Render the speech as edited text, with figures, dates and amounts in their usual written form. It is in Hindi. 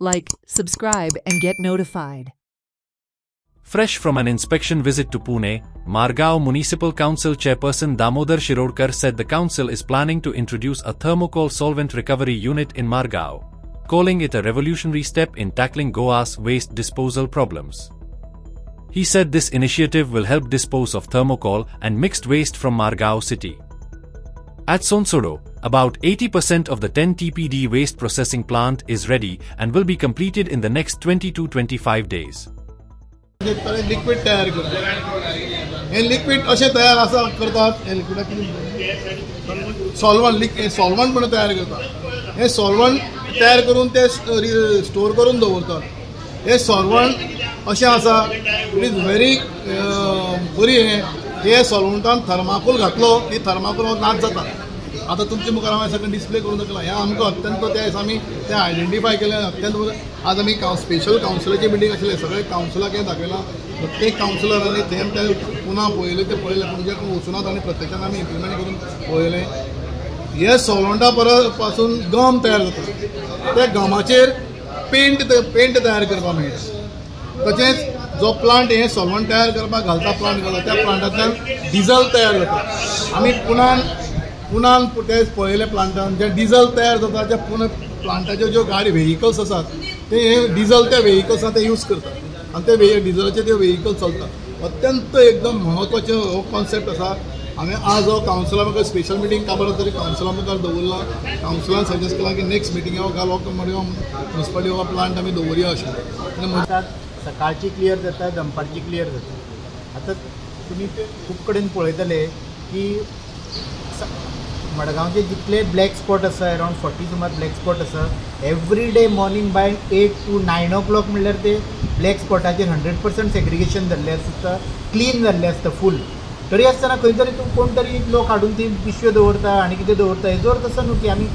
like, subscribe and get notified. Fresh from an inspection visit to Pune, Margao Municipal Council Chairperson Damodar Shirodkar said the council is planning to introduce a thermocol solvent recovery unit in Margao, calling it a revolutionary step in tackling Goa's waste disposal problems. He said this initiative will help dispose of thermocol and mixed waste from Margao city. At Sonsodo, about 80% of the 10 TPD waste processing plant is ready and will be completed in the next 20 to 25 days. Liquid तयार करतात हे लिक्विड असे तयार असा करतात हे लिक्विड सॉल्वंट पण तयार करतात हे सॉल्वंट तयार करून ते स्टोर करून दवरतात हे सॉल्वंट असे आसा इट इज व्हेरी बरी हे सॉल्वंटान थर्माकोल घातलो की थर्माकोल नाच जाता आता तुमच्या मुखार हांवें सगळें डिस्प्ले करून दाखयला हें आमकां अत्यंत ते आमी ते आयडेंटिफाय केलें अत्यंत आज आमी स्पेशल कावन्सिलाची मिटींग आशिल्लें सगळे कावन्सिलाक हें दाखयलां प्रत्येक कावन्सिलरांनी ते पुन्हा पळयलें म्हणजे वचूनात आनी प्रत्यक्षान आमी इम्प्लिमेंट करून पळयलें हे सॉल्वंटा पासून गम तयार जाता त्या गमाचेर पेंट तयार करपाक मेळटा तशेंच जो प्लांट हे सॉल्वंट तयार करपाक घालता प्लांट घालता त्या प्लांटांतल्यान डिझल तयार जाता आमी पुनान ते पळयले प्लांटान जे डिझल तयार जाता त्या पुना प्लांटाच्यो ज्यो गाडी व्हेहिकल्स आसात ते डिझल त्या व्हेहिकल्सांत ते यूज करतात आनी ते डिझलाचे ते व्हेहिकल चलतात अत्यंत एकदम म्हत्वाचो हो कॉन्सेप्ट आसा हांवें आज हो कावन्सिला म्हाका स्पेशल मिटींग काबार तरी कावन्सिला मुखार दवरला कावन्सिलान सजेस्ट केला की नेक्स्ट मिटींग हो म्युनिसिपालिटी हो प्लांट आमी दवरया अशें म्हणटात सकाळची क्लियर जाता दनपारची क्लियर जाता आतां तुमी खूब कडेन पळयतले की मडगांवचे जितले ब्लॅक स्पॉट आसा अरावंड 40 सुमार ब्लॅक स्पॉट आसा every day morning by 8 to 9 o'clock म्हणल्यार ते ब्लॅक स्पॉटाचेर 100% सेग्रिगेशन जाल्लें आसता क्लीन जाल्लें आसता फूल तरी आसतना खंय तरी तूं कोण तरी लोक हाडून ती पिशव्यो दवरता आनी कितें दवरता हेजो अर्थ आसा न्हू की आमी